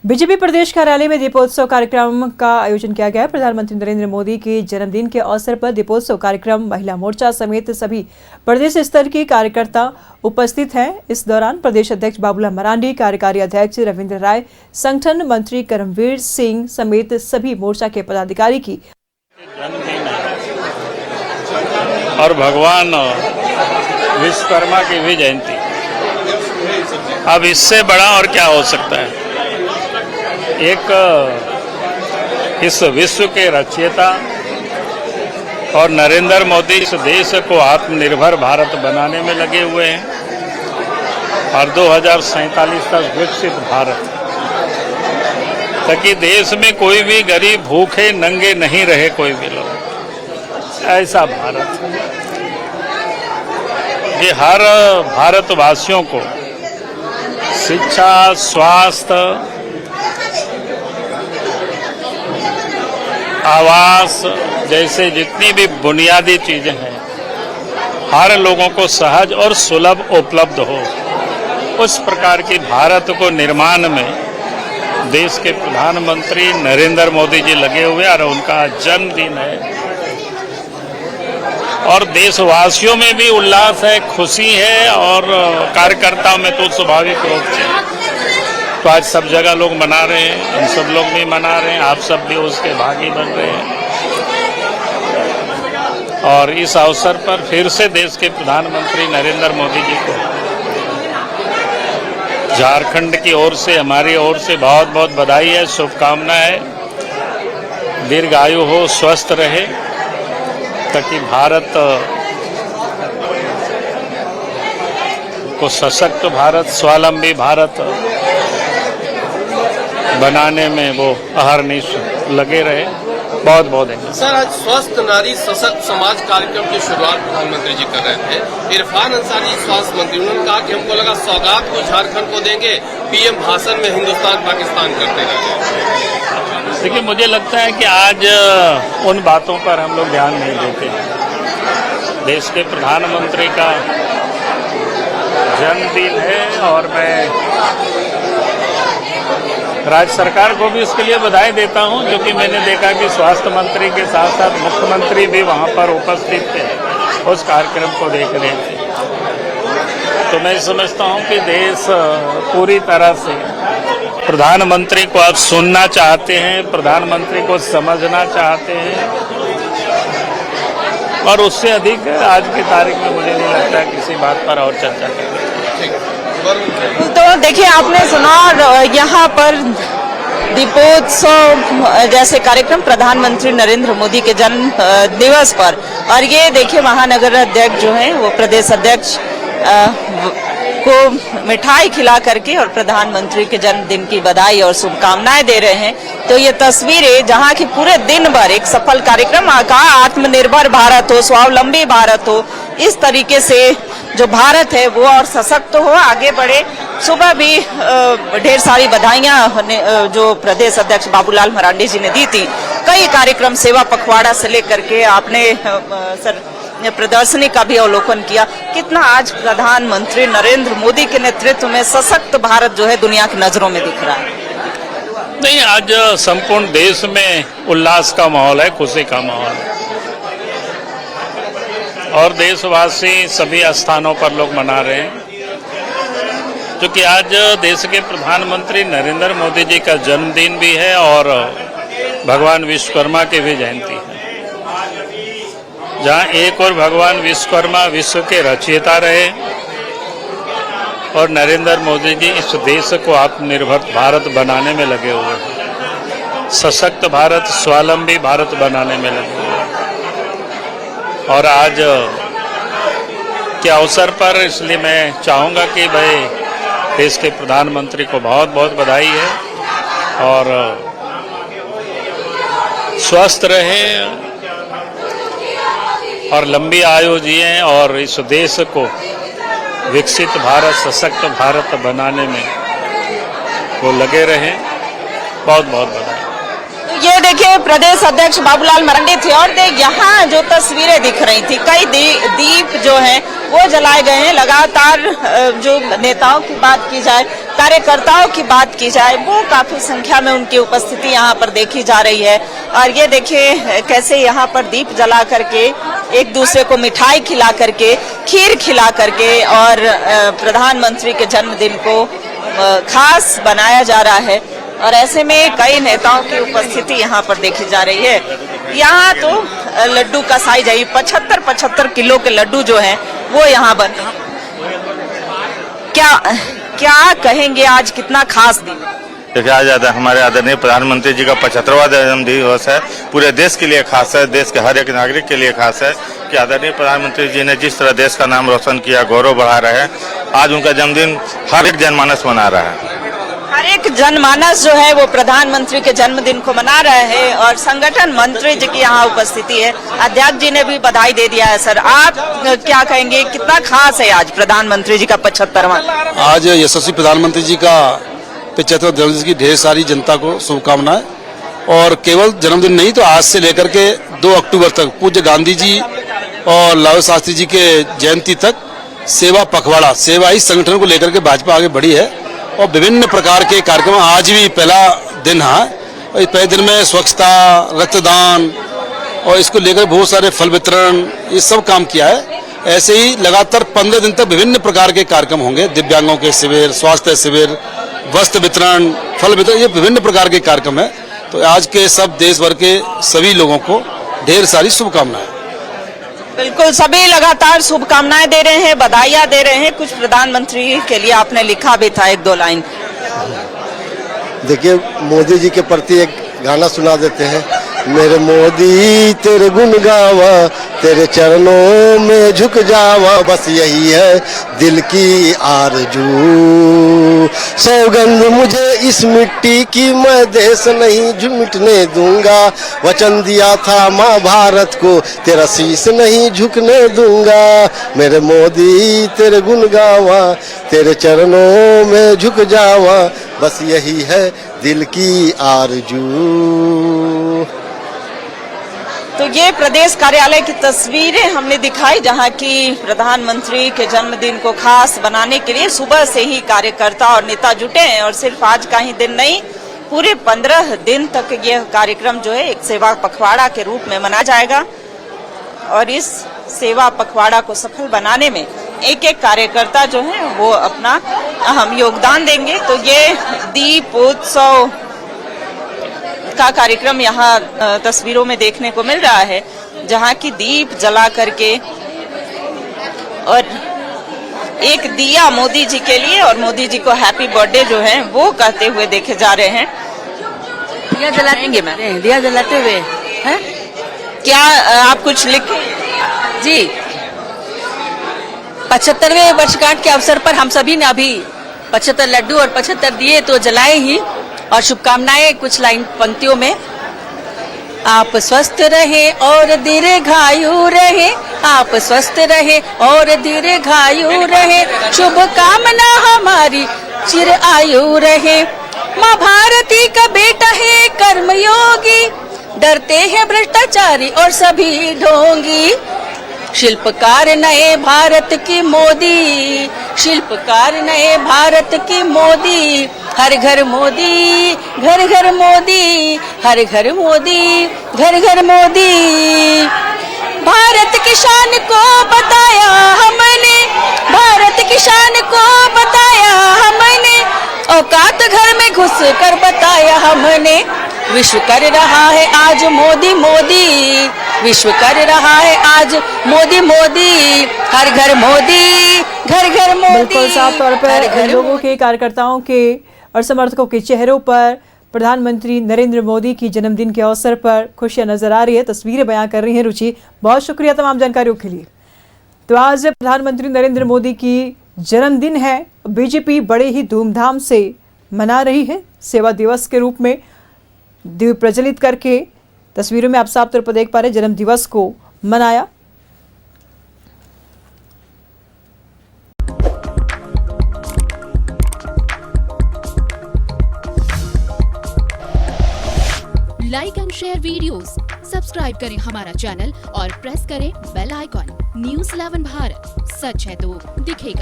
BJP प्रदेश कार्यालय में दीपोत्सव कार्यक्रम का आयोजन किया गया। प्रधानमंत्री नरेंद्र मोदी के जन्मदिन के अवसर पर दीपोत्सव कार्यक्रम महिला मोर्चा समेत सभी प्रदेश स्तर के कार्यकर्ता उपस्थित हैं। इस दौरान प्रदेश अध्यक्ष बाबूलाल मरांडी, कार्यकारी अध्यक्ष रविंद्र राय, संगठन मंत्री करमवीर सिंह समेत सभी मोर्चा के पदाधिकारी की और भगवान विश्वकर्मा की भी जयंती। अब इससे बड़ा और क्या हो सकता है। एक इस विश्व के रचयिता और नरेंद्र मोदी इस देश को आत्मनिर्भर भारत बनाने में लगे हुए हैं और 2047 तक विकसित भारत, ताकि देश में कोई भी गरीब भूखे नंगे नहीं रहे, कोई भी लोग, ऐसा भारत ये हर भारतवासियों को शिक्षा, स्वास्थ्य, आवास जैसे जितनी भी बुनियादी चीजें हैं हर लोगों को सहज और सुलभ उपलब्ध हो, उस प्रकार की भारत को निर्माण में देश के प्रधानमंत्री नरेंद्र मोदी जी लगे हुए और उनका जन्मदिन है और देशवासियों में भी उल्लास है, खुशी है और कार्यकर्ताओं में तो स्वाभाविक रूप से तो आज सब जगह लोग मना रहे हैं, हम सब लोग भी मना रहे हैं, आप सब भी उसके भागी बन रहे हैं। और इस अवसर पर फिर से देश के प्रधानमंत्री नरेंद्र मोदी जी को झारखंड की ओर से, हमारी ओर से बहुत बहुत बधाई है, शुभकामनाएं है। दीर्घायु हो, स्वस्थ रहे, ताकि भारत को सशक्त भारत, स्वावलंबी भारत बनाने में वो अहरनिश लगे रहे। बहुत बहुत धन्यवाद। सर, आज स्वस्थ नारी सशक्त समाज कार्यक्रम की शुरुआत प्रधानमंत्री जी कर रहे थे। इरफान अंसारी स्वास्थ्य मंत्री, उन्होंने कहा कि हमको लगा सौगात को झारखंड को देंगे, पीएम भाषण में हिंदुस्तान पाकिस्तान करते रहे। देखिए, मुझे लगता है कि आज उन बातों पर हम लोग ध्यान नहीं देते। देश के प्रधानमंत्री का जन्मदिन है और मैं राज्य सरकार को भी इसके लिए बधाई देता हूं, क्योंकि मैंने देखा कि स्वास्थ्य मंत्री के साथ साथ मुख्यमंत्री भी वहां पर उपस्थित थे, उस कार्यक्रम को देख रहे थे। तो मैं समझता हूं कि देश पूरी तरह से प्रधानमंत्री को अब सुनना चाहते हैं, प्रधानमंत्री को समझना चाहते हैं और उससे अधिक आज की तारीख में मुझे नहीं लगता किसी बात पर और चर्चा करें। तो देखिए, आपने सुना यहाँ पर दीपोत्सव जैसे कार्यक्रम प्रधानमंत्री नरेंद्र मोदी के जन्म दिवस पर, और ये देखिए महानगर अध्यक्ष जो हैं वो प्रदेश अध्यक्ष को मिठाई खिला करके और प्रधानमंत्री के जन्मदिन की बधाई और शुभकामनाएं दे रहे हैं। तो ये तस्वीरें जहां की पूरे दिन भर एक सफल कार्यक्रम का आत्मनिर्भर भारत हो, स्वावलंबी भारत हो, इस तरीके से जो भारत है वो और सशक्त हो, आगे बढ़े। सुबह भी ढेर सारी बधाइयां जो प्रदेश अध्यक्ष बाबूलाल मरांडी जी ने दी थी। कई कार्यक्रम, सेवा पखवाड़ा से लेकर के आपने सर प्रदर्शनी का भी अवलोकन किया। कितना आज प्रधानमंत्री नरेंद्र मोदी के नेतृत्व में सशक्त भारत जो है दुनिया की नजरों में दिख रहा है। नहीं, आज संपूर्ण देश में उल्लास का माहौल है, खुशी का माहौल है और देशवासी सभी स्थानों पर लोग मना रहे हैं, क्योंकि आज देश के प्रधानमंत्री नरेंद्र मोदी जी का जन्मदिन भी है और भगवान विश्वकर्मा की भी जयंती है। जहां एक और भगवान विश्वकर्मा विश्व के रचयिता रहे और नरेंद्र मोदी जी इस देश को आत्मनिर्भर भारत बनाने में लगे हुए हैं, सशक्त भारत, स्वावलंबी भारत बनाने में लगे हुए हैं। और आज के अवसर पर इसलिए मैं चाहूँगा कि भाई देश के प्रधानमंत्री को बहुत बहुत बधाई है और स्वस्थ रहे और लंबी आयु जिए और इस देश को विकसित भारत, सशक्त भारत बनाने में वो लगे रहें। बहुत बहुत बधाई। ये देखिए प्रदेश अध्यक्ष बाबूलाल मरांडी थे और यहाँ जो तस्वीरें दिख रही थी, कई दीप जो हैं वो जलाए गए हैं। लगातार जो नेताओं की बात की जाए कार्यकर्ताओं की बात की जाए, वो काफी संख्या में उनकी उपस्थिति यहाँ पर देखी जा रही है। और ये देखिए कैसे यहाँ पर दीप जला करके, एक दूसरे को मिठाई खिला करके, खीर खिला करके और प्रधानमंत्री के जन्मदिन को खास बनाया जा रहा है। और ऐसे में कई नेताओं की उपस्थिति यहाँ पर देखी जा रही है। यहाँ तो लड्डू का साइज है, 75 किलो के लड्डू जो हैं वो यहाँ बन। क्या कहेंगे, आज कितना खास दिन है? देखिए, आज हमारे आदरणीय प्रधानमंत्री जी का 75वां जन्म दिवस है। पूरे देश के लिए खास है, देश के हर एक नागरिक के लिए खास है कि आदरणीय प्रधानमंत्री जी ने जिस तरह देश का नाम रोशन किया, गौरव बढ़ा रहे हैं, आज उनका जन्मदिन हर एक जनमानस मना रहा है। हर एक जनमानस जो है वो प्रधानमंत्री के जन्मदिन को मना रहे हैं। और संगठन मंत्री जी की यहाँ उपस्थिति है, अध्यक्ष जी ने भी बधाई दे दिया है। सर, आप क्या कहेंगे, कितना खास है आज प्रधानमंत्री जी का 75वां? आज यशस्वी प्रधानमंत्री जी का 75वां जन्मदिन की ढेर सारी जनता को शुभकामनाएं। और केवल जन्मदिन नहीं, तो आज से लेकर के 2 अक्टूबर तक पूज्य गांधी जी और लाल शास्त्री जी के जयंती तक सेवा पखवाड़ा, सेवा इस संगठन को लेकर के भाजपा आगे बढ़ी है। और विभिन्न प्रकार के कार्यक्रम, आज भी पहला दिन है, और इस पहले दिन में स्वच्छता, रक्तदान और इसको लेकर बहुत सारे फल वितरण, ये सब काम किया है। ऐसे ही लगातार 15 दिन तक विभिन्न प्रकार के कार्यक्रम होंगे, दिव्यांगों के शिविर, स्वास्थ्य शिविर, वस्त्र वितरण, फल वितरण, ये विभिन्न प्रकार के कार्यक्रम है। तो आज के सब देश भर के सभी लोगों को ढेर सारी शुभकामनाएं। बिल्कुल, सभी लगातार शुभकामनाएं दे रहे हैं, बधाइयां दे रहे हैं। कुछ प्रधानमंत्री के लिए आपने लिखा भी था, 1-2 लाइन। देखिए, मोदी जी के प्रति एक गाना सुना देते हैं। मेरे मोदी तेरे गुण गावा, तेरे चरणों में झुक जावा, बस यही है दिल की आरज़ू। सौगंध मुझे इस मिट्टी की, मैं देश नहीं मिटने दूंगा। वचन दिया था माँ भारत को, तेरा शीश नहीं झुकने दूंगा। मेरे मोदी तेरे गुण गावा, तेरे चरणों में झुक जावा, बस यही है दिल की आरज़ू। तो ये प्रदेश कार्यालय की तस्वीरें हमने दिखाई, जहां की प्रधानमंत्री के जन्मदिन को खास बनाने के लिए सुबह से ही कार्यकर्ता और नेता जुटे हैं। और सिर्फ आज का ही दिन नहीं, पूरे 15 दिन तक यह कार्यक्रम जो है एक सेवा पखवाड़ा के रूप में मनाया जाएगा। और इस सेवा पखवाड़ा को सफल बनाने में एक एक कार्यकर्ता जो है वो अपना अहम योगदान देंगे। तो ये दीपोत्सव का कार्यक्रम यहाँ तस्वीरों में देखने को मिल रहा है, जहाँ की दीप जला करके और एक दिया मोदी जी के लिए और मोदी जी को हैप्पी बर्थडे जो है वो कहते हुए देखे जा रहे हैं। दिया जलाएंगे मैम, दिया जलाते हुए हैं। क्या आप कुछ लिख जी? 75वें वर्षगांठ के अवसर पर हम सभी ने अभी 75 लड्डू और 75 दिए तो जलाए ही। और शुभकामनाएं कुछ लाइन पंक्तियों में। आप स्वस्थ रहे और दीर्घायु रहे, आप स्वस्थ रहे और दीर्घायु रहे, शुभकामना हमारी चिर आयु रहे। माँ भारती का बेटा है कर्मयोगी, डरते हैं भ्रष्टाचारी और सभी ढोंगी। शिल्पकार नए भारत की मोदी, शिल्पकार नए भारत की मोदी, हर घर मोदी, घर घर मोदी, हर घर मोदी, घर घर मोदी। भारत की शान को बताया हमने, भारत की शान को बताया हमने, औकात घर में घुस कर बताया हमने। विश्व कर रहा है आज मोदी मोदी, विश्व कर रहा है आज मोदी मोदी, हर घर मोदी, घर घर मोदी। बिल्कुल साफ तौर पर लोगों के, कार्यकर्ताओं के और समर्थकों के चेहरों पर प्रधानमंत्री नरेंद्र मोदी की जन्मदिन के अवसर पर खुशियां नजर आ रही है, तस्वीरें बयां कर रही हैं रुचि। बहुत शुक्रिया तमाम जानकारियों के लिए। तो आज प्रधानमंत्री नरेंद्र मोदी की जन्मदिन है, बीजेपी बड़े ही धूमधाम से मना रही है। सेवा दिवस के रूप में दीप प्रज्वलित करके तस्वीरों में आप साफ तौर पर देख पा रहे जन्म दिवस को मनाया। Like and share videos, subscribe करें हमारा चैनल और प्रेस करें बेल आइकॉन। न्यूज़ 11 भारत, सच है तो दिखेगा।